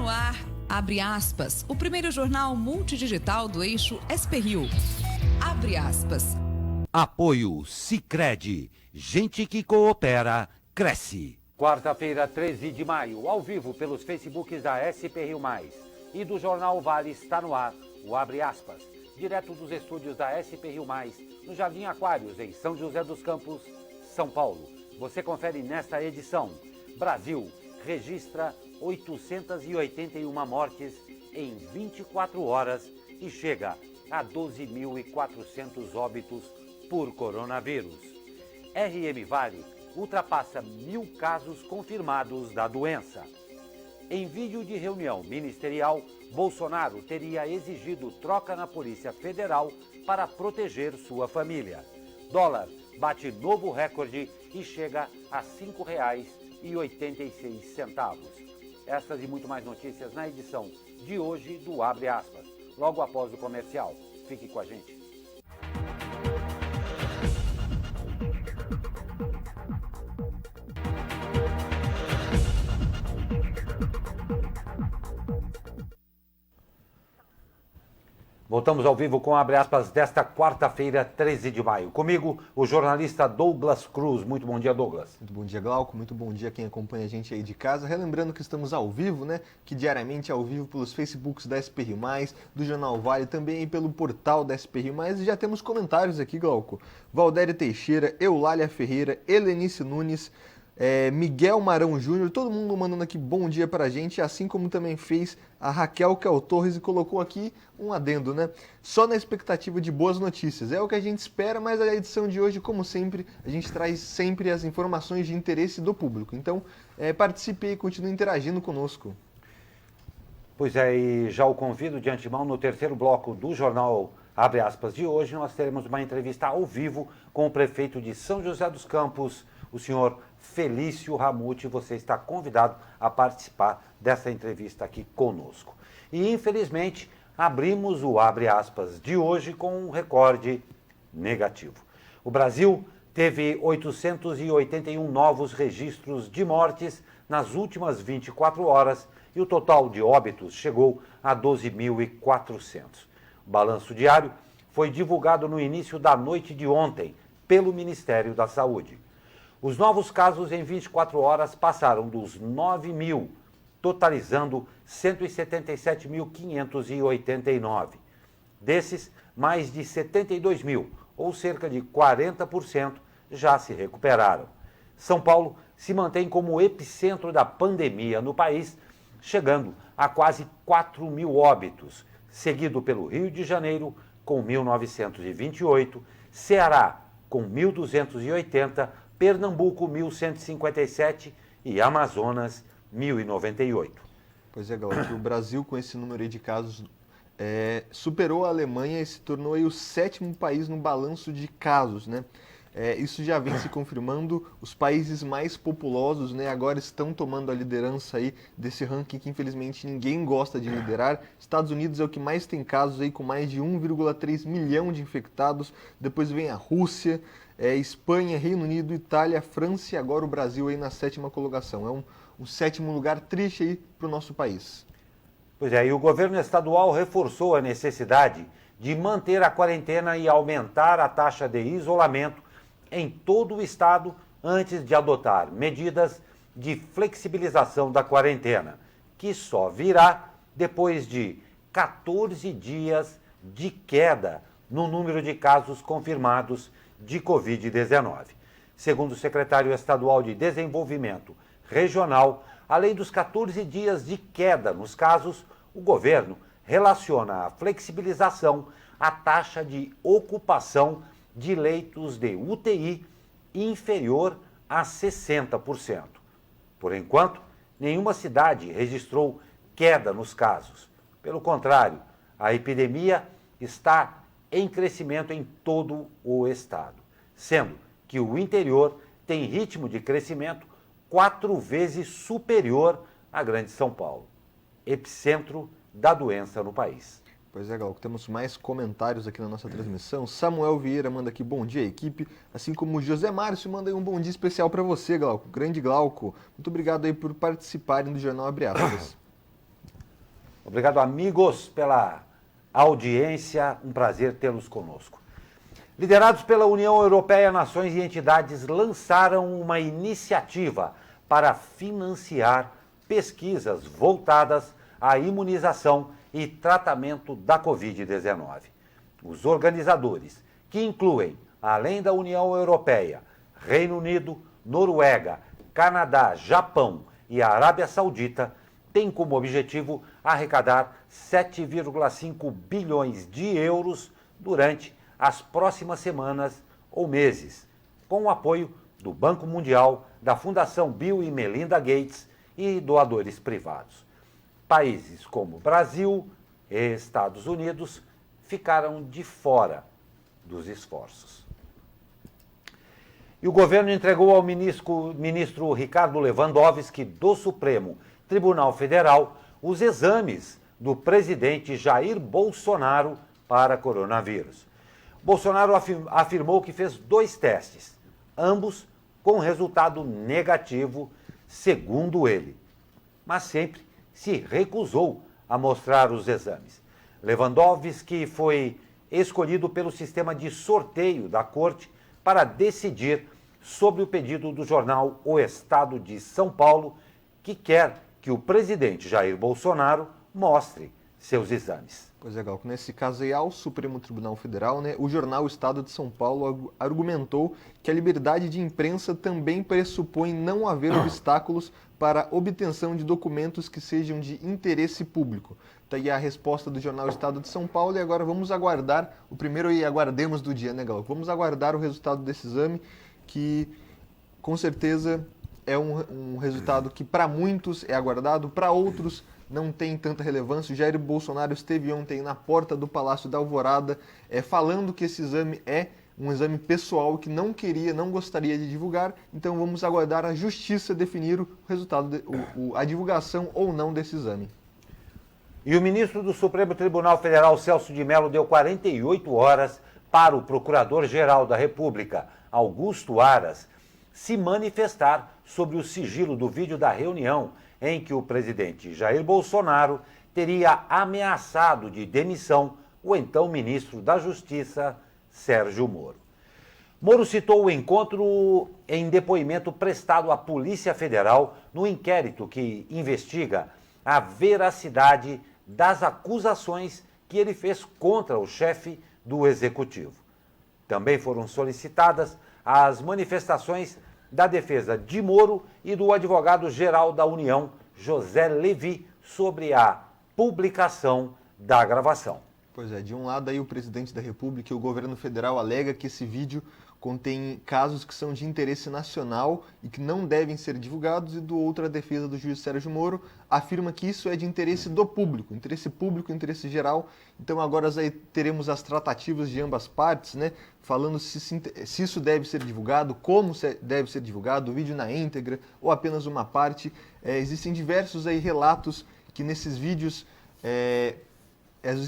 no ar, abre aspas, o primeiro jornal multidigital do eixo SP-Rio. Abre aspas. Apoio Sicredi. Gente que coopera, cresce. Quarta-feira, 13 de maio, ao vivo pelos Facebooks da SP Rio Mais e do Jornal Vale está no ar, o Abre Aspas, direto dos estúdios da SP Rio Mais, no Jardim Aquários, em São José dos Campos, São Paulo. Você confere nesta edição. Brasil registra 881 mortes em 24 horas e chega a 12.400 óbitos por coronavírus. RM Vale ultrapassa 1.000 casos confirmados da doença. Em vídeo de reunião ministerial, Bolsonaro teria exigido troca na Polícia Federal para proteger sua família. Dólar bate novo recorde e chega a R$ 5,86. Estas e muito mais notícias na edição de hoje do Abre Aspas, logo após o comercial. Fique com a gente. Voltamos ao vivo com Abre Aspas desta quarta-feira, 13 de maio. Comigo, o jornalista Douglas Cruz. Muito bom dia, Douglas. Muito bom dia, Glauco. Muito bom dia quem acompanha a gente aí de casa. Relembrando que estamos ao vivo, né? Que diariamente é ao vivo pelos Facebooks da SP Rio Mais, do Jornal Vale, também aí pelo portal da SP Rio Mais. E já temos comentários aqui, Glauco. Valdério Teixeira, Eulália Ferreira, Helenice Nunes, Miguel Marão Júnior, todo mundo mandando aqui bom dia pra gente, assim como também fez a Raquel Cal Torres e colocou aqui um adendo, né? Só na expectativa de boas notícias. É o que a gente espera, mas a edição de hoje, como sempre, a gente traz sempre as informações de interesse do público. Então, participe e continue interagindo conosco. Pois é, e já o convido de antemão no terceiro bloco do Jornal Abre Aspas de hoje, nós teremos uma entrevista ao vivo com o prefeito de São José dos Campos, o senhor Felício Ramute. Você está convidado a participar dessa entrevista aqui conosco. E, infelizmente, abrimos o Abre Aspas de hoje com um recorde negativo. O Brasil teve 881 novos registros de mortes nas últimas 24 horas e o total de óbitos chegou a 12.400. O balanço diário foi divulgado no início da noite de ontem pelo Ministério da Saúde. Os novos casos em 24 horas passaram dos 9.000, totalizando 177.589. Desses, mais de 72.000, ou cerca de 40%, já se recuperaram. São Paulo se mantém como epicentro da pandemia no país, chegando a quase 4.000 óbitos, seguido pelo Rio de Janeiro, com 1.928, Ceará, com 1.280, Pernambuco, 1.157 e Amazonas, 1.098. Pois é, Glauco, o Brasil, com esse número aí de casos, superou a Alemanha e se tornou aí o 7º país no balanço de casos, né? Isso já vem se confirmando. Os países mais populosos, né, agora estão tomando a liderança aí desse ranking que infelizmente ninguém gosta de liderar. Estados Unidos é o que mais tem casos aí, com mais de 1,3 milhão de infectados. Depois vem a Rússia, Espanha, Reino Unido, Itália, França e agora o Brasil aí na 7ª colocação. É um 7º lugar triste aí para o nosso país. Pois é, e o governo estadual reforçou a necessidade de manter a quarentena e aumentar a taxa de isolamento em todo o estado antes de adotar medidas de flexibilização da quarentena, que só virá depois de 14 dias de queda no número de casos confirmados de Covid-19. Segundo o secretário estadual de Desenvolvimento Regional, além dos 14 dias de queda nos casos, o governo relaciona a flexibilização à taxa de ocupação de leitos de UTI inferior a 60%. Por enquanto, nenhuma cidade registrou queda nos casos. Pelo contrário, a epidemia está em crescimento em todo o estado, sendo que o interior tem ritmo de crescimento 4 vezes superior à Grande São Paulo, epicentro da doença no país. Pois é, Glauco, temos mais comentários aqui na nossa transmissão. Samuel Vieira manda aqui bom dia, equipe. Assim como o José Márcio manda aí um bom dia especial para você, Glauco. Grande Glauco. Muito obrigado aí por participarem do Jornal Abre Aspas. Obrigado, amigos, pela audiência. Um prazer tê-los conosco. Liderados pela União Europeia, nações e entidades lançaram uma iniciativa para financiar pesquisas voltadas à imunização e tratamento da Covid-19. Os organizadores, que incluem, além da União Europeia, Reino Unido, Noruega, Canadá, Japão e Arábia Saudita, têm como objetivo arrecadar 7,5 bilhões de euros durante as próximas semanas ou meses, com o apoio do Banco Mundial, da Fundação Bill e Melinda Gates e doadores privados. Países como Brasil e Estados Unidos ficaram de fora dos esforços. E o governo entregou ao ministro Ricardo Lewandowski do Supremo Tribunal Federal os exames do presidente Jair Bolsonaro para coronavírus. Bolsonaro afirmou que fez 2 testes, ambos com resultado negativo, segundo ele, mas sempre se recusou a mostrar os exames. Lewandowski foi escolhido pelo sistema de sorteio da Corte para decidir sobre o pedido do jornal O Estado de São Paulo, que quer que o presidente Jair Bolsonaro mostre seus exames. Pois é, Galco. Nesse caso aí, ao Supremo Tribunal Federal, o jornal O Estado de São Paulo argumentou que a liberdade de imprensa também pressupõe não haver obstáculos para a obtenção de documentos que sejam de interesse público. Está aí a resposta do jornal O Estado de São Paulo e agora vamos aguardar, o primeiro aí aguardemos do dia, né, Galco? Vamos aguardar o resultado desse exame, que com certeza é um resultado que para muitos é aguardado, para outros não tem tanta relevância. O Jair Bolsonaro esteve ontem na porta do Palácio da Alvorada falando que esse exame é um exame pessoal que não gostaria de divulgar. Então vamos aguardar a Justiça definir o resultado, a divulgação ou não desse exame. E o ministro do Supremo Tribunal Federal, Celso de Mello, deu 48 horas para o Procurador-Geral da República, Augusto Aras, se manifestar sobre o sigilo do vídeo da reunião em que o presidente Jair Bolsonaro teria ameaçado de demissão o então ministro da Justiça, Sérgio Moro. Moro citou o encontro em depoimento prestado à Polícia Federal no inquérito que investiga a veracidade das acusações que ele fez contra o chefe do Executivo. Também foram solicitadas as manifestações da defesa de Moro e do advogado-geral da União, José Levi, sobre a publicação da gravação. Pois é, de um lado aí o presidente da República e o governo federal alega que esse vídeo contém casos que são de interesse nacional e que não devem ser divulgados, e do outro a defesa do juiz Sérgio Moro afirma que isso é de interesse do público, interesse geral. Então agora aí teremos as tratativas de ambas partes, falando se isso deve ser divulgado, como deve ser divulgado, o vídeo na íntegra ou apenas uma parte. Existem diversos aí relatos que nesses vídeos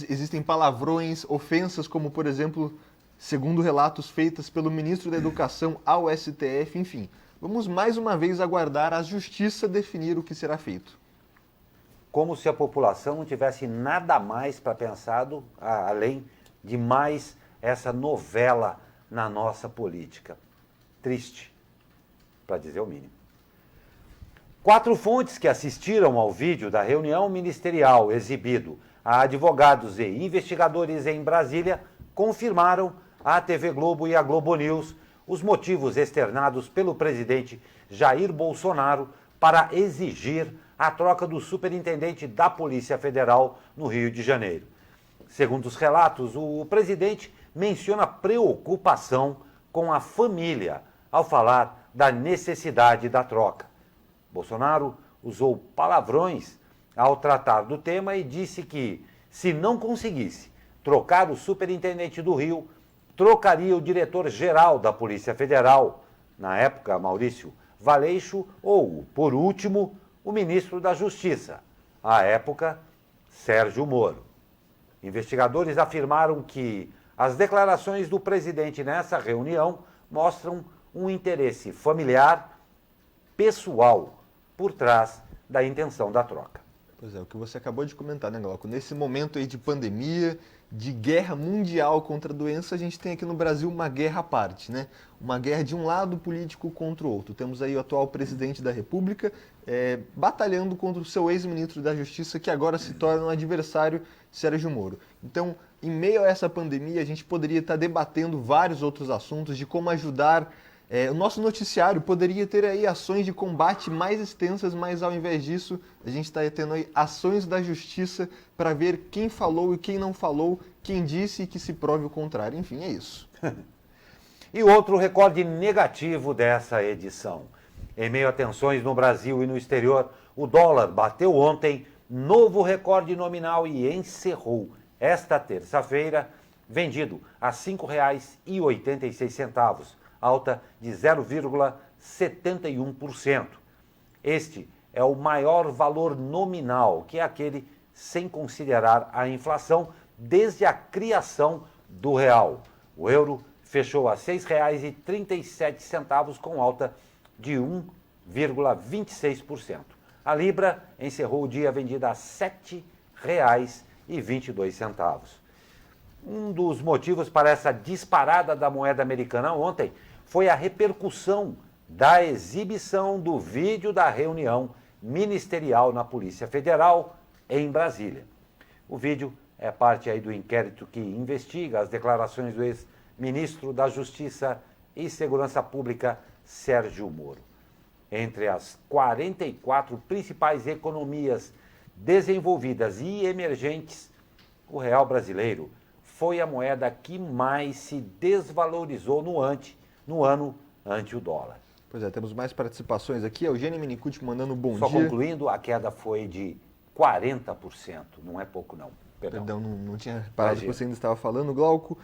existem palavrões, ofensas, como por exemplo, segundo relatos feitos pelo ministro da Educação ao STF, enfim. Vamos mais uma vez aguardar a Justiça definir o que será feito. Como se a população não tivesse nada mais para pensar além de mais essa novela na nossa política. Triste, para dizer o mínimo. 4 fontes que assistiram ao vídeo da reunião ministerial exibido a advogados e investigadores em Brasília confirmaram à TV Globo e à Globo News os motivos externados pelo presidente Jair Bolsonaro para exigir a troca do superintendente da Polícia Federal no Rio de Janeiro. Segundo os relatos, o presidente menciona preocupação com a família ao falar da necessidade da troca. Bolsonaro usou palavrões ao tratar do tema e disse que, se não conseguisse trocar o superintendente do Rio, trocaria o diretor-geral da Polícia Federal, na época Maurício Valeixo, ou, por último, o ministro da Justiça, à época Sérgio Moro. Investigadores afirmaram que as declarações do presidente nessa reunião mostram um interesse familiar, pessoal, por trás da intenção da troca. Pois é, o que você acabou de comentar, né, Glauco? Nesse momento aí de pandemia, de guerra mundial contra a doença, a gente tem aqui no Brasil uma guerra à parte, né? Uma guerra de um lado político contra o outro. Temos aí o atual presidente da República batalhando contra o seu ex-ministro da Justiça, que agora se torna um adversário, Sérgio Moro. Então, em meio a essa pandemia, a gente poderia estar debatendo vários outros assuntos de como ajudar. O nosso noticiário poderia ter aí ações de combate mais extensas, mas ao invés disso, a gente está tendo aí ações da justiça para ver quem falou e quem não falou, quem disse e que se prove o contrário. Enfim, é isso. E outro recorde negativo dessa edição. Em meio a tensões no Brasil e no exterior, o dólar bateu ontem novo recorde nominal e encerrou esta terça-feira vendido a R$ 5,86, alta de 0,71%. Este é o maior valor nominal, que é aquele sem considerar a inflação, desde a criação do real. O euro fechou a R$ 6,37, com alta de 1,26%. A libra encerrou o dia vendida a R$ 7,22. Um dos motivos para essa disparada da moeda americana ontem foi a repercussão da exibição do vídeo da reunião ministerial na Polícia Federal em Brasília. O vídeo é parte aí do inquérito que investiga as declarações do ex-ministro da Justiça e Segurança Pública, Sérgio Moro. Entre as 44 principais economias desenvolvidas e emergentes, o real brasileiro foi a moeda que mais se desvalorizou no ano ante o dólar. Pois é, temos mais participações aqui. Eugênio Minicucci mandando um bom Só dia. concluindo, a queda foi de 40%. Não é pouco, não. Perdão, não tinha parado que você ainda estava falando, Glauco.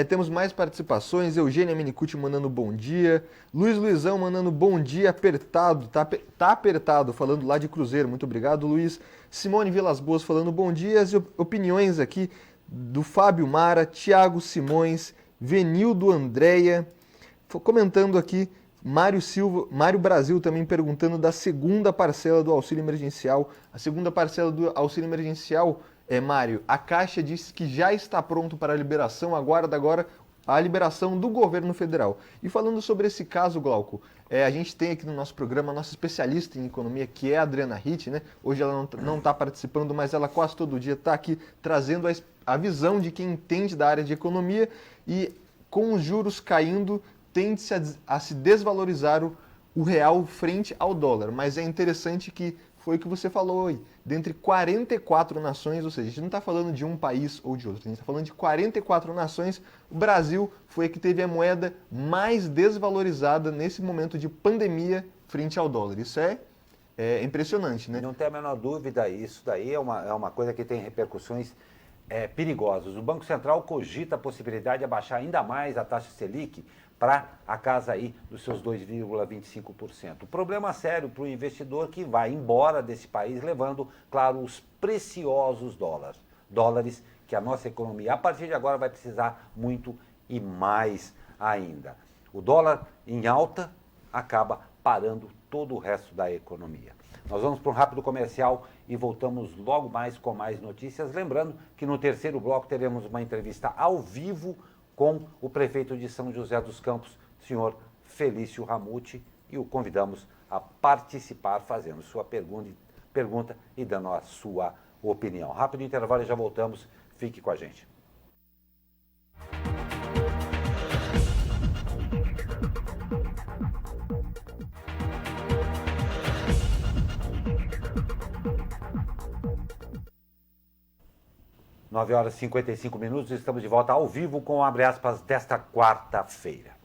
Temos mais participações. Eugênia Minicucci mandando bom dia. Luizão mandando bom dia, apertado. Tá apertado, falando lá de Cruzeiro. Muito obrigado, Luiz. Simone Vilas Boas falando bom dia. As opiniões aqui do Fábio Mara, Tiago Simões, Venildo Andréia. Comentando aqui, Mário Brasil também perguntando da segunda parcela do auxílio emergencial. A segunda parcela do auxílio emergencial, Mário, a Caixa disse que já está pronto para a liberação, aguarda agora a liberação do governo federal. E falando sobre esse caso, Glauco, a gente tem aqui no nosso programa a nossa especialista em economia, que é a Adriana Ritt, né? Hoje ela não está participando, mas ela quase todo dia está aqui trazendo a visão de quem entende da área de economia, e com os juros caindo, tende-se a se desvalorizar o real frente ao dólar. Mas é interessante que foi o que você falou aí, dentre 44 nações, ou seja, a gente não está falando de um país ou de outro, a gente está falando de 44 nações, o Brasil foi a que teve a moeda mais desvalorizada nesse momento de pandemia frente ao dólar. Isso é impressionante, né? Não tem a menor dúvida, isso daí é uma coisa que tem repercussões perigosas. O Banco Central cogita a possibilidade de abaixar ainda mais a taxa Selic para a casa aí dos seus 2,25%. O problema sério para o investidor que vai embora desse país levando, claro, os preciosos dólares que a nossa economia, a partir de agora, vai precisar muito e mais ainda. O dólar em alta acaba parando todo o resto da economia. Nós vamos para um rápido comercial e voltamos logo mais com mais notícias. Lembrando que no terceiro bloco teremos uma entrevista ao vivo com o prefeito de São José dos Campos, senhor Felício Ramute, e o convidamos a participar fazendo sua pergunta e dando a sua opinião. Rápido intervalo e já voltamos. Fique com a gente. Nove horas e 55 minutos, estamos de volta ao vivo com abre aspas desta quarta-feira.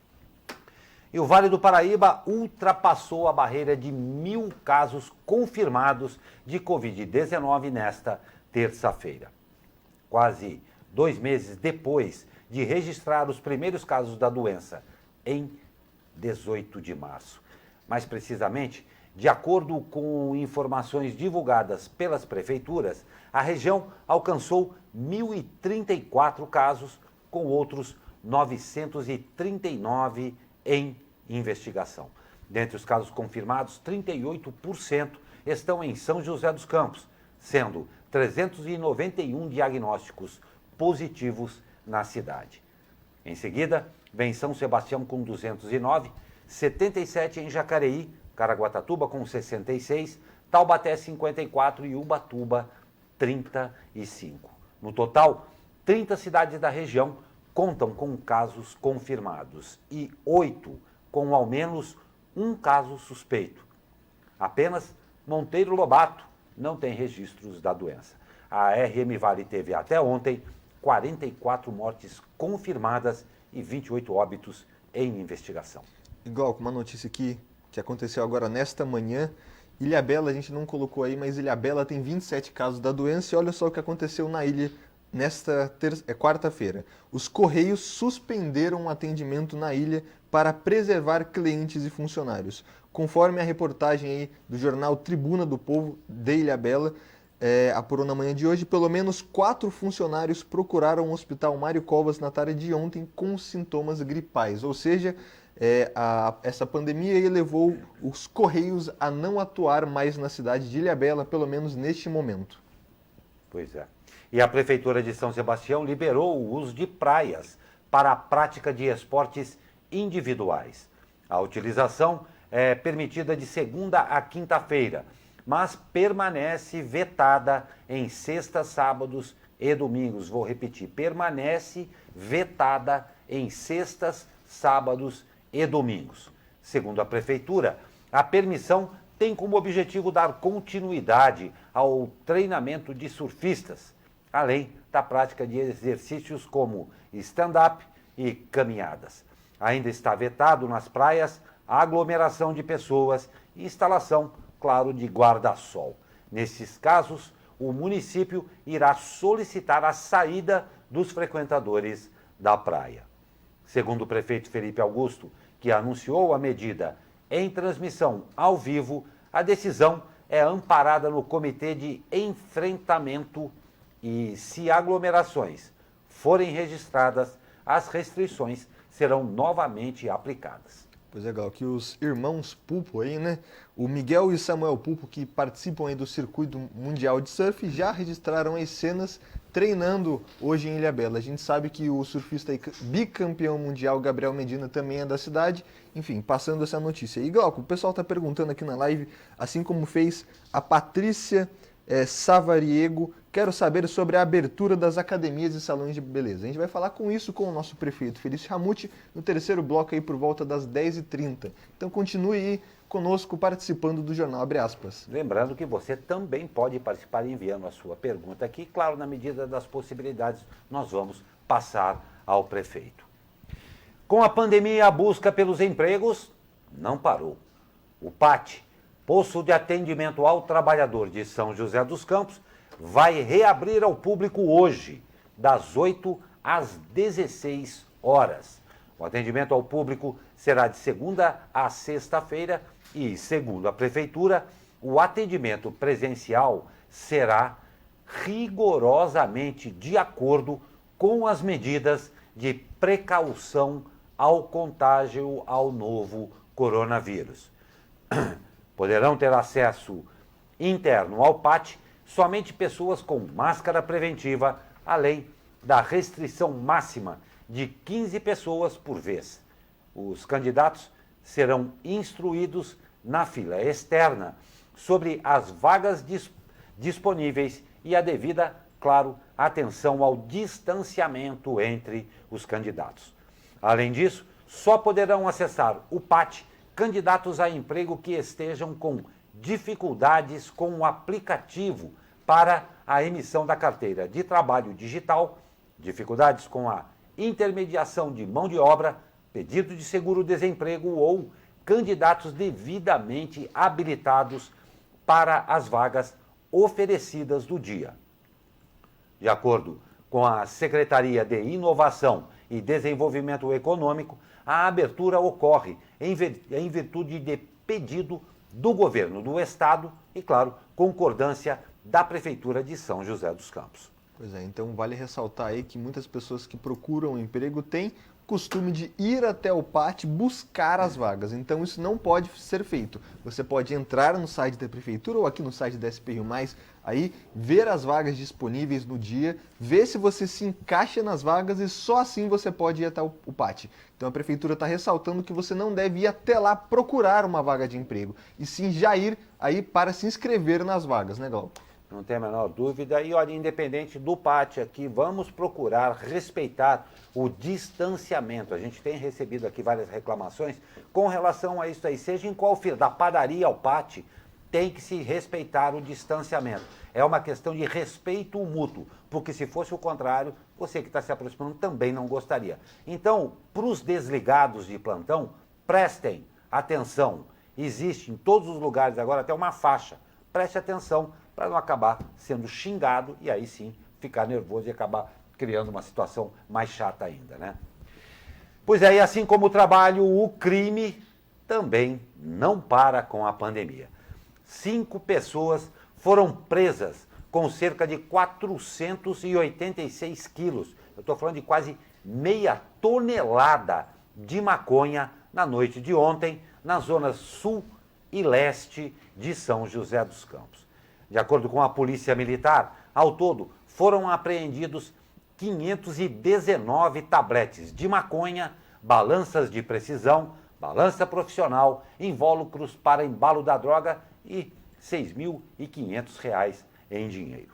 E o Vale do Paraíba ultrapassou a barreira de 1.000 casos confirmados de Covid-19 nesta terça-feira. Quase 2 meses depois de registrar os primeiros casos da doença, em 18 de março. Mais precisamente, de acordo com informações divulgadas pelas prefeituras, a região alcançou 1.034 casos, com outros 939 em investigação. Dentre os casos confirmados, 38% estão em São José dos Campos, sendo 391 diagnósticos positivos na cidade. Em seguida, vem São Sebastião com 209, 77 em Jacareí, Caraguatatuba com 66, Taubaté 54 e Ubatuba 35. No total, 30 cidades da região contam com casos confirmados e 8 com ao menos um caso suspeito. Apenas Monteiro Lobato não tem registros da doença. A RM Vale teve até ontem 44 mortes confirmadas e 28 óbitos em investigação. Igual, com uma notícia aqui que aconteceu agora nesta manhã, Ilhabela, a gente não colocou aí, mas Ilhabela tem 27 casos da doença e olha só o que aconteceu na ilha nesta quarta-feira. Os Correios suspenderam o atendimento na ilha para preservar clientes e funcionários. Conforme a reportagem aí do jornal Tribuna do Povo de Ilhabela, apurou na manhã de hoje, pelo menos 4 funcionários procuraram o Hospital Mário Covas na tarde de ontem com sintomas gripais, ou seja, essa pandemia aí levou os Correios a não atuar mais na cidade de Ilhabela, pelo menos neste momento. Pois é. E a Prefeitura de São Sebastião liberou o uso de praias para a prática de esportes individuais. A utilização é permitida de segunda a quinta-feira, mas permanece vetada em sextas, sábados e domingos. Vou repetir, permanece vetada em sextas, sábados e domingos. Segundo a Prefeitura, a permissão tem como objetivo dar continuidade ao treinamento de surfistas, além da prática de exercícios como stand-up e caminhadas. Ainda está vetado nas praias a aglomeração de pessoas e instalação, claro, de guarda-sol. Nesses casos, o município irá solicitar a saída dos frequentadores da praia. Segundo o prefeito Felipe Augusto, que anunciou a medida em transmissão ao vivo, a decisão é amparada no Comitê de Enfrentamento e, se aglomerações forem registradas, as restrições serão novamente aplicadas. Pois é, Gal, que os irmãos Pulpo aí, né? O Miguel e Samuel Pulpo, que participam aí do circuito mundial de surf, já registraram as cenas treinando hoje em Ilhabela. A gente sabe que o surfista bicampeão mundial Gabriel Medina também é da cidade. Enfim, passando essa notícia. E, Glauco, o pessoal está perguntando aqui na live, assim como fez a Patrícia Savariego, quero saber sobre a abertura das academias e salões de beleza. A gente vai falar com isso com o nosso prefeito Felício Ramute no terceiro bloco aí por volta das 10h30. Então continue aí conosco participando do Jornal Abre Aspas. Lembrando que você também pode participar enviando a sua pergunta aqui. Claro, na medida das possibilidades, nós vamos passar ao prefeito. Com a pandemia, a busca pelos empregos não parou. O PAT, Posto de Atendimento ao Trabalhador de São José dos Campos, vai reabrir ao público hoje, das 8 às 16 horas. O atendimento ao público será de segunda a sexta-feira e, segundo a Prefeitura, o atendimento presencial será rigorosamente de acordo com as medidas de precaução ao contágio ao novo coronavírus. Poderão ter acesso interno ao PAT somente pessoas com máscara preventiva, além da restrição máxima de 15 pessoas por vez. Os candidatos serão instruídos na fila externa sobre as vagas disponíveis e a devida, claro, atenção ao distanciamento entre os candidatos. Além disso, só poderão acessar o PAT candidatos a emprego que estejam com dificuldades com o aplicativo para a emissão da carteira de trabalho digital, dificuldades com a intermediação de mão de obra, pedido de seguro-desemprego ou candidatos devidamente habilitados para as vagas oferecidas do dia. De acordo com a Secretaria de Inovação e Desenvolvimento Econômico, a abertura ocorre em virtude de pedido do governo do Estado e, claro, concordância da Prefeitura de São José dos Campos. Pois é, então vale ressaltar aí que muitas pessoas que procuram emprego têm costume de ir até o PAT buscar as vagas. Então isso não pode ser feito. Você pode entrar no site da prefeitura ou aqui no site da SP Rio Mais, aí ver as vagas disponíveis no dia, ver se você se encaixa nas vagas e só assim você pode ir até o PAT. Então a prefeitura está ressaltando que você não deve ir até lá procurar uma vaga de emprego, e sim já ir aí para se inscrever nas vagas, né, Glauco? Não tem a menor dúvida. E olha, independente do PAT aqui, vamos procurar respeitar o distanciamento. A gente tem recebido aqui várias reclamações com relação a isso aí. Seja em qual fila, da padaria ao PAT, tem que se respeitar o distanciamento. É uma questão de respeito mútuo, porque se fosse o contrário, você que está se aproximando também não gostaria. Então, para os desligados de plantão, prestem atenção. Existe em todos os lugares agora até uma faixa. Preste atenção para não acabar sendo xingado e aí sim ficar nervoso e acabar criando uma situação mais chata ainda, né? Pois é, e assim como o trabalho, o crime também não para com a pandemia. 5 pessoas foram presas com cerca de 486 quilos. Eu estou falando de quase meia tonelada de maconha na noite de ontem, nas zonas sul e leste de São José dos Campos. De acordo com a Polícia Militar, ao todo foram apreendidos 519 tabletes de maconha, balanças de precisão, balança profissional, invólucros para embalo da droga e R$ 6.500 em dinheiro.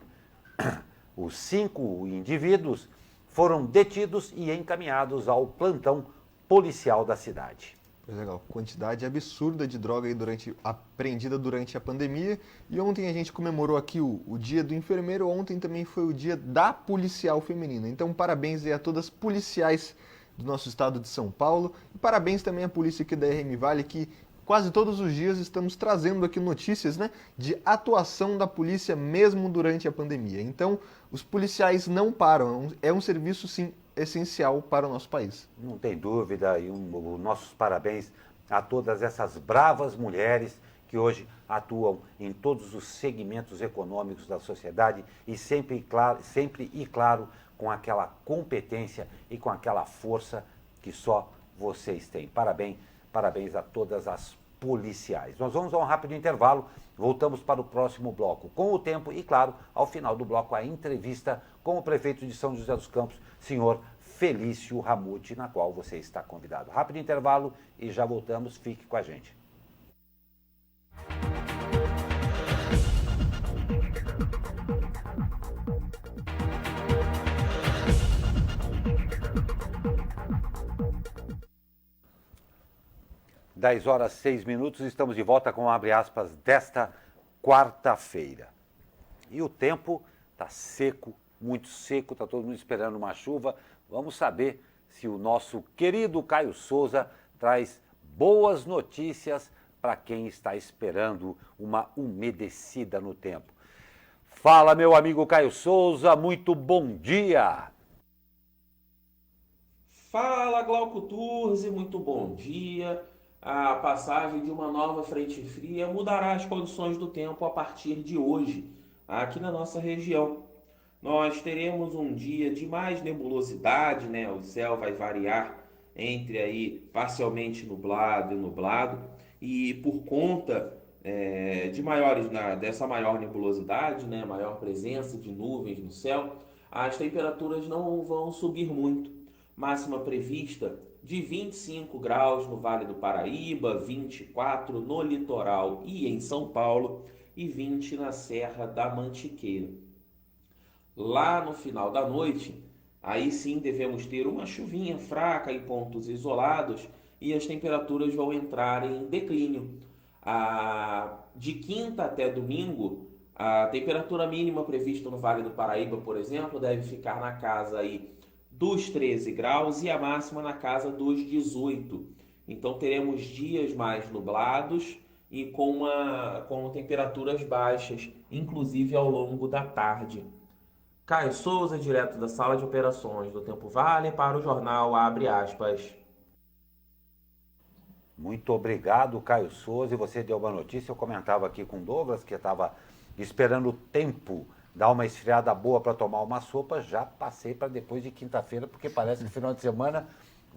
Os 5 indivíduos foram detidos e encaminhados ao plantão policial da cidade. Legal, quantidade absurda de droga aí apreendida durante a pandemia. E ontem a gente comemorou aqui o Dia do Enfermeiro, ontem também foi o Dia da Policial Feminina. Então parabéns aí a todas as policiais do nosso estado de São Paulo. E parabéns também à polícia aqui da RM Vale, que quase todos os dias estamos trazendo aqui notícias, né, de atuação da polícia mesmo durante a pandemia. Então os policiais não param, é um serviço sim essencial para o nosso país. Não tem dúvida, e nossos parabéns a todas essas bravas mulheres que hoje atuam em todos os segmentos econômicos da sociedade e sempre e claro, com aquela competência e com aquela força que só vocês têm. Parabéns a todas as policiais. Nós vamos a um rápido intervalo, voltamos para o próximo bloco com o tempo e, claro, ao final do bloco, a entrevista com o prefeito de São José dos Campos, senhor Felício Ramute, na qual você está convidado. Rápido intervalo e já voltamos, fique com a gente. Dez horas 6 minutos, estamos de volta com abre aspas desta quarta-feira. E o tempo está seco, muito seco, está todo mundo esperando uma chuva. Vamos saber se o nosso querido Caio Souza traz boas notícias para quem está esperando uma umedecida no tempo. Fala, meu amigo Caio Souza, muito bom dia! Fala, Glauco Turzi, muito bom dia. A passagem de uma nova frente fria mudará as condições do tempo a partir de hoje, aqui na nossa região. Nós teremos um dia de mais nebulosidade, né? O céu vai variar entre aí parcialmente nublado e nublado, e por conta dessa maior nebulosidade, né? Maior presença de nuvens no céu, as temperaturas não vão subir muito. Máxima prevista de 25 graus no Vale do Paraíba, 24 no litoral e em São Paulo e 20 na Serra da Mantiqueira. Lá no final da noite, aí sim devemos ter uma chuvinha fraca em pontos isolados e as temperaturas vão entrar em declínio. De quinta até domingo, a temperatura mínima prevista no Vale do Paraíba, por exemplo, deve ficar na casa aí dos 13 graus e a máxima na casa dos 18. Então teremos dias mais nublados e com temperaturas baixas, inclusive ao longo da tarde. Caio Souza, direto da sala de operações do Tempo Vale, para o jornal Abre Aspas. Muito obrigado, Caio Souza. E você deu uma notícia, eu comentava aqui com o Douglas, que estava esperando o tempo dar uma esfriada boa para tomar uma sopa. Já passei para depois de quinta-feira, porque parece que no final de semana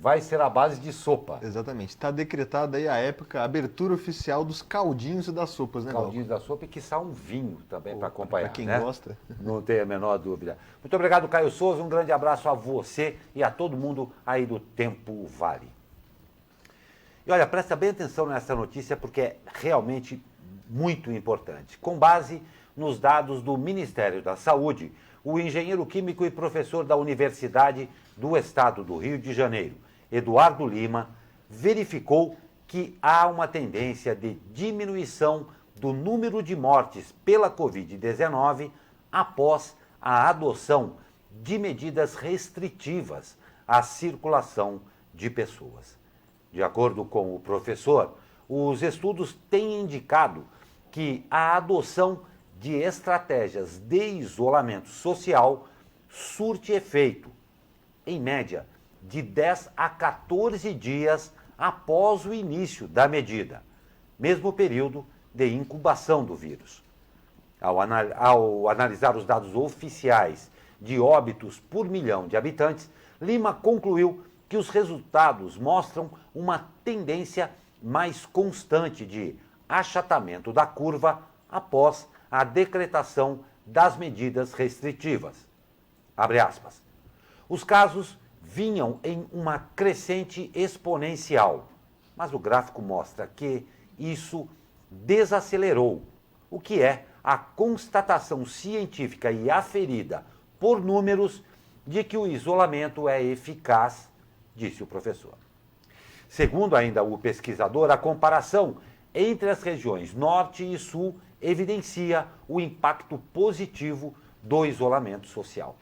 vai ser à base de sopa. Exatamente. Está decretada aí a época, a abertura oficial dos caldinhos e das sopas, né, Glauco? Caldinhos da sopa e quiçá um vinho também para acompanhar. Para quem né? gosta. Não tem a menor dúvida. Muito obrigado, Caio Souza. Um grande abraço a você e a todo mundo aí do Tempo Vale. E olha, presta bem atenção nessa notícia porque é realmente muito importante. Com base nos dados do Ministério da Saúde, o engenheiro químico e professor da Universidade do Estado do Rio de Janeiro, Eduardo Lima, verificou que há uma tendência de diminuição do número de mortes pela Covid-19 após a adoção de medidas restritivas à circulação de pessoas. De acordo com o professor, os estudos têm indicado que a adoção de estratégias de isolamento social surte efeito, em média, de 10 a 14 dias após o início da medida, mesmo período de incubação do vírus. Ao analisar os dados oficiais de óbitos por milhão de habitantes, Lima concluiu que os resultados mostram uma tendência mais constante de achatamento da curva após a decretação das medidas restritivas. Abre aspas. Os casos vinham em uma crescente exponencial, mas o gráfico mostra que isso desacelerou, o que é a constatação científica e aferida por números de que o isolamento é eficaz, disse o professor. Segundo ainda o pesquisador, a comparação entre as regiões Norte e Sul evidencia o impacto positivo do isolamento social.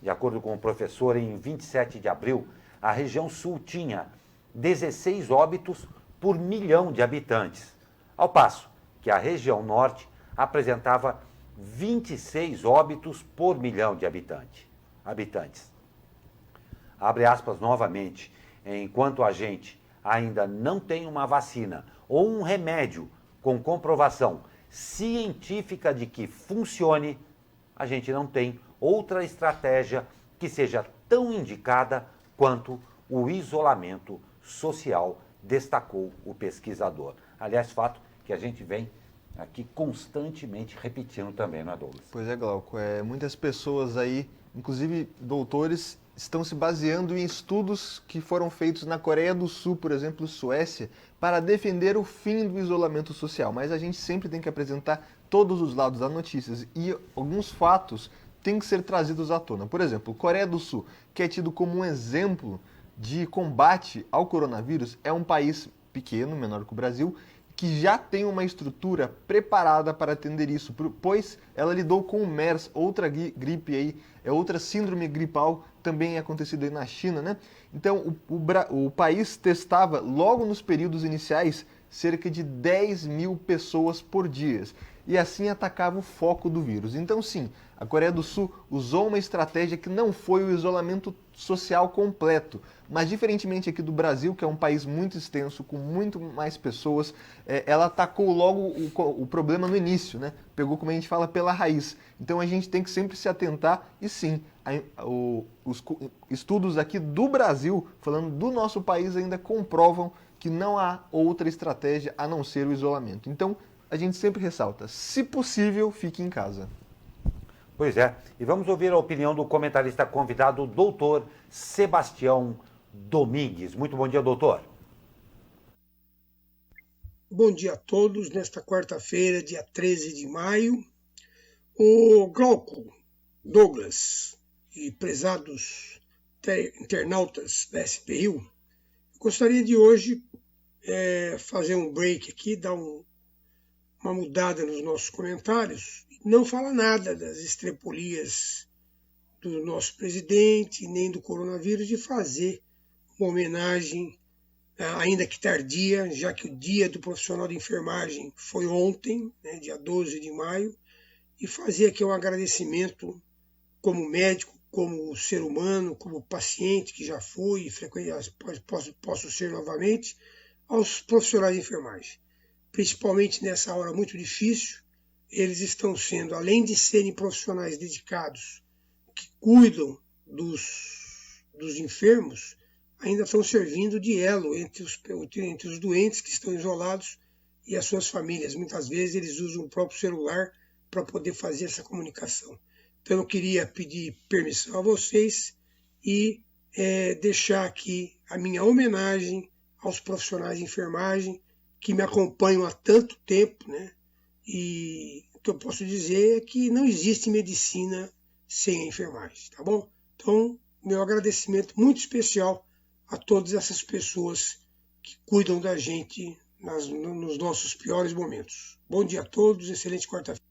De acordo com o professor, em 27 de abril, a região Sul tinha 16 óbitos por milhão de habitantes, ao passo que a região Norte apresentava 26 óbitos por milhão de habitantes. Abre aspas novamente, enquanto a gente ainda não tem uma vacina ou um remédio com comprovação científica de que funcione, a gente não tem outra estratégia que seja tão indicada quanto o isolamento social, destacou o pesquisador. Aliás, fato que a gente vem aqui constantemente repetindo também, não é, Douglas? Pois é, Glauco. Muitas pessoas aí, inclusive doutores, estão se baseando em estudos que foram feitos na Coreia do Sul, por exemplo, Suécia, para defender o fim do isolamento social. Mas a gente sempre tem que apresentar todos os lados das notícias e alguns fatos têm que ser trazidos à tona. Por exemplo, Coreia do Sul, que é tido como um exemplo de combate ao coronavírus, é um país pequeno, menor que o Brasil, que já tem uma estrutura preparada para atender isso, pois ela lidou com o MERS, outra gripe aí, outra síndrome gripal também acontecida aí na China, né? Então, o país testava, logo nos períodos iniciais, cerca de 10 mil pessoas por dia, e assim atacava o foco do vírus. Então, sim, a Coreia do Sul usou uma estratégia que não foi o isolamento social completo, mas diferentemente aqui do Brasil, que é um país muito extenso, com muito mais pessoas, ela atacou logo o problema no início, né? Pegou, como a gente fala, pela raiz. Então a gente tem que sempre se atentar e sim, os estudos aqui do Brasil, falando do nosso país, ainda comprovam que não há outra estratégia a não ser o isolamento. Então a gente sempre ressalta, se possível, fique em casa. Pois é, e vamos ouvir a opinião do comentarista convidado, o doutor Sebastião Domingues. Muito bom dia, doutor. Bom dia a todos, nesta quarta-feira, dia 13 de maio. O Glauco, Douglas e prezados internautas da SPRIU, eu gostaria de hoje fazer um break aqui, dar uma mudada nos nossos comentários, não fala nada das estrepolias do nosso presidente, nem do coronavírus, de fazer uma homenagem, ainda que tardia, já que o dia do profissional de enfermagem foi ontem, né, dia 12 de maio, e fazer aqui um agradecimento como médico, como ser humano, como paciente que já fui e posso ser novamente, aos profissionais de enfermagem. Principalmente nessa hora muito difícil, eles estão sendo, além de serem profissionais dedicados, que cuidam dos enfermos, ainda estão servindo de elo entre os doentes que estão isolados e as suas famílias. Muitas vezes eles usam o próprio celular para poder fazer essa comunicação. Então eu queria pedir permissão a vocês e deixar aqui a minha homenagem aos profissionais de enfermagem que me acompanham há tanto tempo, né? E o que eu posso dizer é que não existe medicina sem a enfermagem, tá bom? Então, meu agradecimento muito especial a todas essas pessoas que cuidam da gente nos nossos piores momentos. Bom dia a todos, excelente quarta-feira.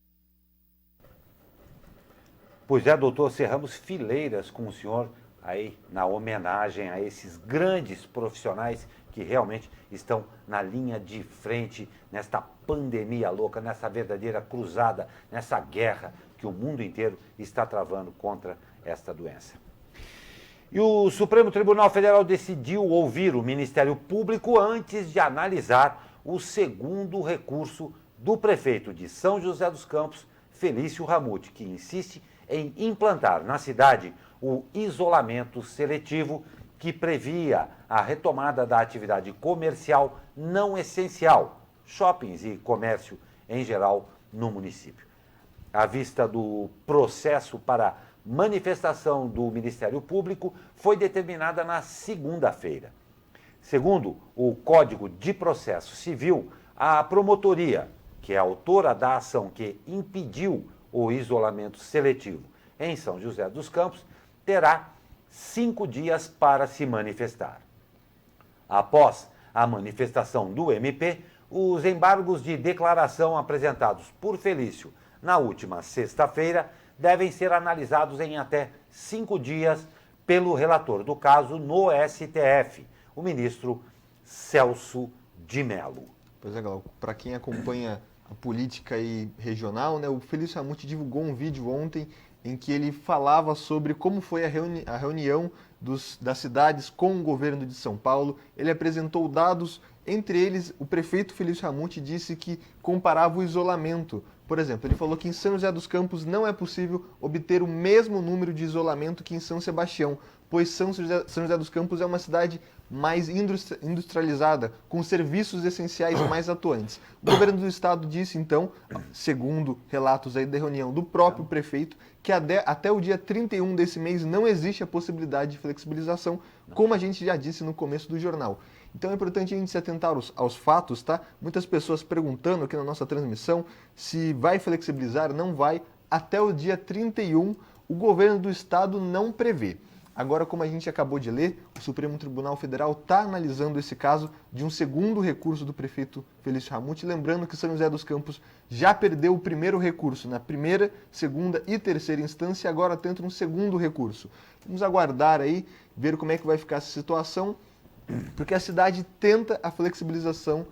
Pois é, doutor, cerramos fileiras com o senhor aí na homenagem a esses grandes profissionais que realmente estão na linha de frente nesta pandemia louca, nessa verdadeira cruzada, nessa guerra que o mundo inteiro está travando contra esta doença. E o Supremo Tribunal Federal decidiu ouvir o Ministério Público antes de analisar o segundo recurso do prefeito de São José dos Campos, Felício Ramute, que insiste em implantar na cidade o isolamento seletivo que previa a retomada da atividade comercial não essencial, shoppings e comércio em geral no município. À vista do processo para manifestação do Ministério Público, foi determinada na segunda-feira. Segundo o Código de Processo Civil, a promotoria, que é autora da ação que impediu o isolamento seletivo em São José dos Campos, terá 5 dias para se manifestar. Após a manifestação do MP, os embargos de declaração apresentados por Felício na última sexta-feira devem ser analisados em até 5 dias pelo relator do caso no STF, o ministro Celso de Mello. Pois é, Glauco, para quem acompanha a política aí regional, né, o Felício Ramute divulgou um vídeo ontem em que ele falava sobre como foi a reunião das cidades com o governo de São Paulo. Ele apresentou dados, entre eles o prefeito Felício Ramute disse que comparava o isolamento. Por exemplo, ele falou que em São José dos Campos não é possível obter o mesmo número de isolamento que em São Sebastião, pois São José dos Campos é uma cidade mais industrializada, com serviços essenciais mais atuantes. O governo do estado disse, então, segundo relatos aí da reunião do próprio prefeito, que até o dia 31 desse mês não existe a possibilidade de flexibilização, como a gente já disse no começo do jornal. Então é importante a gente se atentar aos fatos, tá? Muitas pessoas perguntando aqui na nossa transmissão se vai flexibilizar, não vai. Até o dia 31, o governo do estado não prevê. Agora, como a gente acabou de ler, o Supremo Tribunal Federal está analisando esse caso de um segundo recurso do prefeito Felício Ramute. Lembrando que São José dos Campos já perdeu o primeiro recurso na primeira, segunda e terceira instância e agora tenta um segundo recurso. Vamos aguardar aí, ver como é que vai ficar essa situação, porque a cidade tenta a flexibilização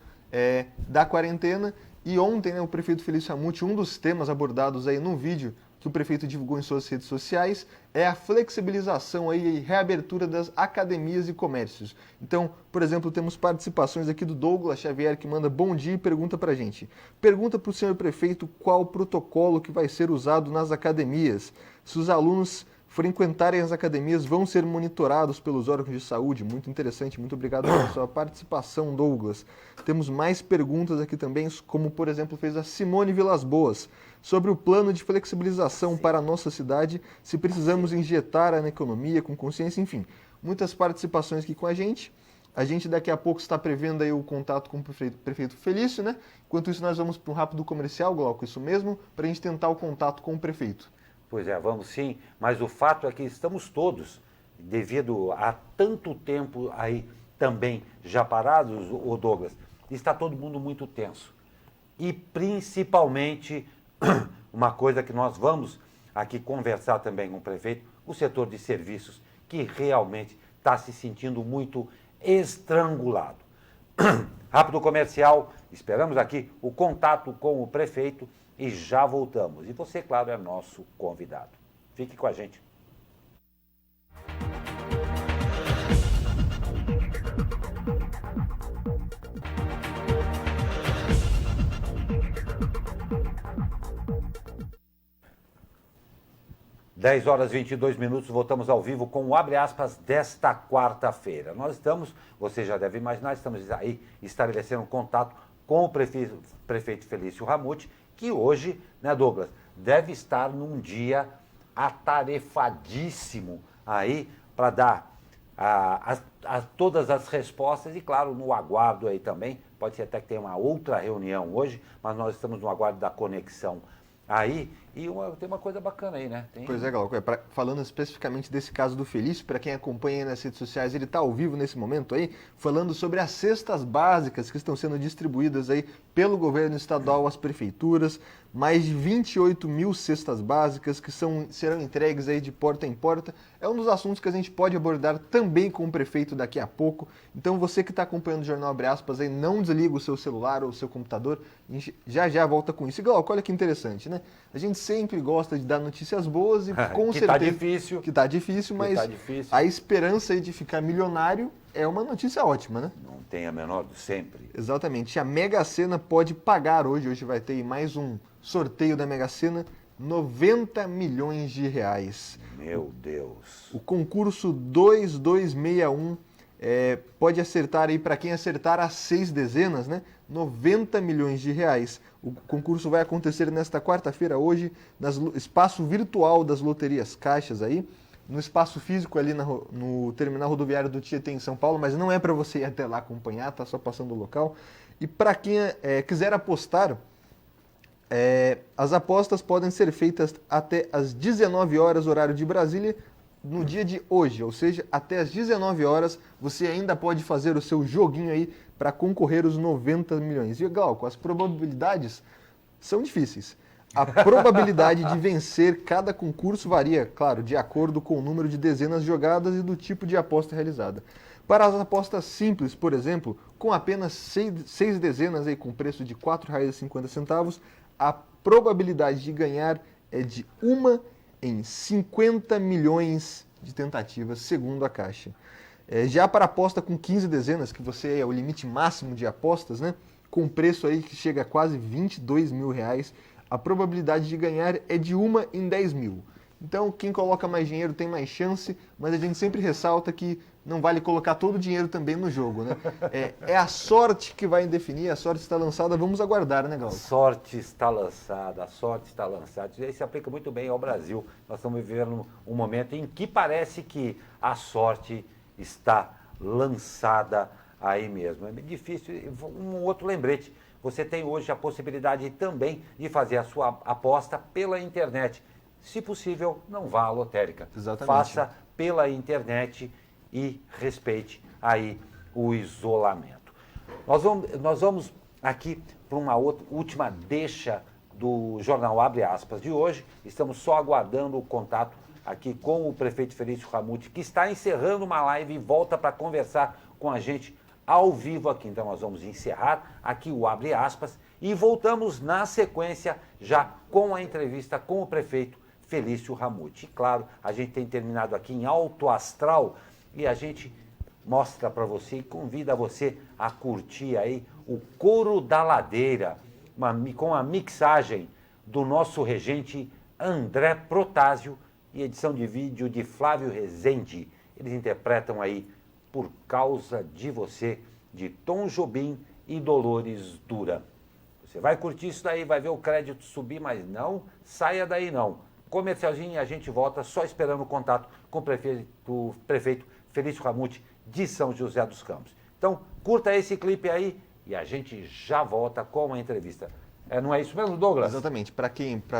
da quarentena e ontem, né, o prefeito Felício Ramute, um dos temas abordados aí no vídeo que o prefeito divulgou em suas redes sociais, é a flexibilização aí, e reabertura das academias e comércios. Então, por exemplo, temos participações aqui do Douglas Xavier, que manda bom dia e pergunta pra gente. Pergunta para o senhor prefeito qual o protocolo que vai ser usado nas academias. Se os alunos frequentarem as academias vão ser monitorados pelos órgãos de saúde. Muito interessante, muito obrigado pela sua participação, Douglas. Temos mais perguntas aqui também, como por exemplo fez a Simone Vilas Boas, sobre o plano de flexibilização para a nossa cidade, se precisamos injetar na economia com consciência, enfim. Muitas participações aqui com a gente. A gente daqui a pouco está prevendo aí o contato com o prefeito Felício, né? Enquanto isso nós vamos para um rápido comercial, Glauco, isso mesmo, para a gente tentar o contato com o prefeito. Pois é, vamos sim, mas o fato é que estamos todos, devido a tanto tempo aí também já parados, o Douglas, está todo mundo muito tenso. E principalmente, uma coisa que nós vamos aqui conversar também com o prefeito, o setor de serviços, que realmente está se sentindo muito estrangulado. Rápido comercial, esperamos aqui o contato com o prefeito e já voltamos. E você, claro, é nosso convidado. Fique com a gente. 10 horas e 22 minutos, voltamos ao vivo com o Abre Aspas desta quarta-feira. Nós estamos, você já deve imaginar, estamos aí estabelecendo um contato com o prefeito Felício Ramute, que hoje, né, Douglas, deve estar num dia atarefadíssimo aí para dar todas as respostas e, claro, no aguardo aí também. Pode ser até que tenha uma outra reunião hoje, mas nós estamos no aguardo da conexão aí. E tem uma coisa bacana aí, né? Pois é, Glauco, falando especificamente desse caso do Felício, para quem acompanha aí nas redes sociais, ele está ao vivo nesse momento aí, falando sobre as cestas básicas que estão sendo distribuídas aí pelo governo estadual às prefeituras, mais de 28 mil cestas básicas que serão entregues aí de porta em porta. É um dos assuntos que a gente pode abordar também com o prefeito daqui a pouco. Então você que está acompanhando o Jornal Abre Aspas aí, não desliga o seu celular ou o seu computador, a gente já volta com isso. E Glauco, olha que interessante, né? A gente sempre gosta de dar notícias boas e com certeza... Que tá difícil, mas a esperança aí de ficar milionário é uma notícia ótima, né? Não tem a menor sempre. Exatamente. A Mega Sena pode pagar hoje vai ter mais um sorteio da Mega Sena, 90 milhões de reais. Meu Deus. O concurso 2261 pode acertar aí, para quem acertar as 6 dezenas, né? 90 milhões de reais. O concurso vai acontecer nesta quarta-feira, hoje, no espaço virtual das loterias Caixas aí, no espaço físico ali no terminal rodoviário do Tietê em São Paulo, mas não é para você ir até lá acompanhar, tá só passando o local. E para quem quiser apostar, as apostas podem ser feitas até às 19 horas, horário de Brasília, no dia de hoje, ou seja, até às 19 horas você ainda pode fazer o seu joguinho aí para concorrer os 90 milhões. E Glauco, as probabilidades são difíceis. A probabilidade de vencer cada concurso varia, claro, de acordo com o número de dezenas jogadas e do tipo de aposta realizada. Para as apostas simples, por exemplo, com apenas 6 dezenas aí, com preço de R$ 4,50, a probabilidade de ganhar é de 1 em 50 milhões de tentativas, segundo a Caixa. Já para a aposta com 15 dezenas, que é o limite máximo de apostas, né, com preço aí que chega a quase 22 mil reais, a probabilidade de ganhar é de 1 em 10 mil. Então, quem coloca mais dinheiro tem mais chance, mas a gente sempre ressalta que não vale colocar todo o dinheiro também no jogo, né? É a sorte que vai definir, a sorte está lançada, vamos aguardar, né, Glauco? A sorte está lançada. Isso aí se aplica muito bem ao Brasil. Nós estamos vivendo um momento em que parece que a sorte está lançada aí mesmo. É difícil. Um outro lembrete, você tem hoje a possibilidade também de fazer a sua aposta pela internet. Se possível, não vá à lotérica. Exatamente. Faça pela internet e respeite aí o isolamento. Nós vamos aqui para uma última deixa do Jornal Abre Aspas de hoje. Estamos só aguardando o contato aqui com o prefeito Felício Ramute, que está encerrando uma live e volta para conversar com a gente ao vivo aqui. Então nós vamos encerrar aqui o Abre Aspas e voltamos na sequência já com a entrevista com o prefeito Felício Ramute. E claro, a gente tem terminado aqui em alto astral e a gente mostra para você e convida você a curtir aí o Coro da Ladeira, com a mixagem do nosso regente André Protásio e edição de vídeo de Flávio Rezende. Eles interpretam aí Por Causa de Você, de Tom Jobim e Dolores Dura. Você vai curtir isso daí, vai ver o crédito subir, mas não saia daí não. Comercialzinho e a gente volta só esperando o contato com o prefeito Felício Ramute de São José dos Campos. Então, curta esse clipe aí e a gente já volta com a entrevista. Não é isso mesmo, Douglas? Exatamente. Para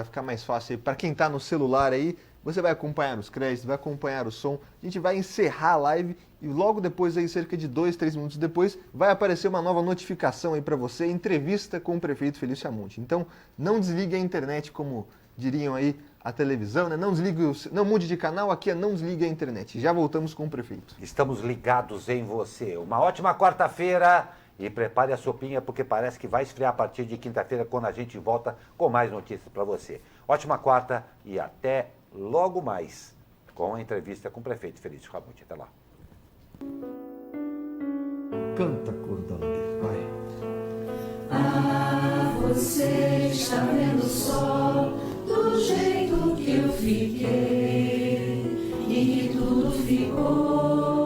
ficar mais fácil, para quem está no celular aí, você vai acompanhar os créditos, vai acompanhar o som. A gente vai encerrar a live e logo depois, aí, cerca de 2, 3 minutos depois, vai aparecer uma nova notificação aí para você, entrevista com o prefeito Felício Ramute. Então, não desligue a internet, como diriam aí a televisão, né? Não mude de canal, aqui não desligue a internet. Já voltamos com o prefeito. Estamos ligados em você. Uma ótima quarta-feira e prepare a sopinha, porque parece que vai esfriar a partir de quinta-feira, quando a gente volta com mais notícias para você. Ótima quarta e até logo mais com a entrevista com o prefeito Felício Ramute. Até lá. Canta, Coro da Ladeira, vai. Ah, você está vendo o sol do jeito que eu fiquei e tudo ficou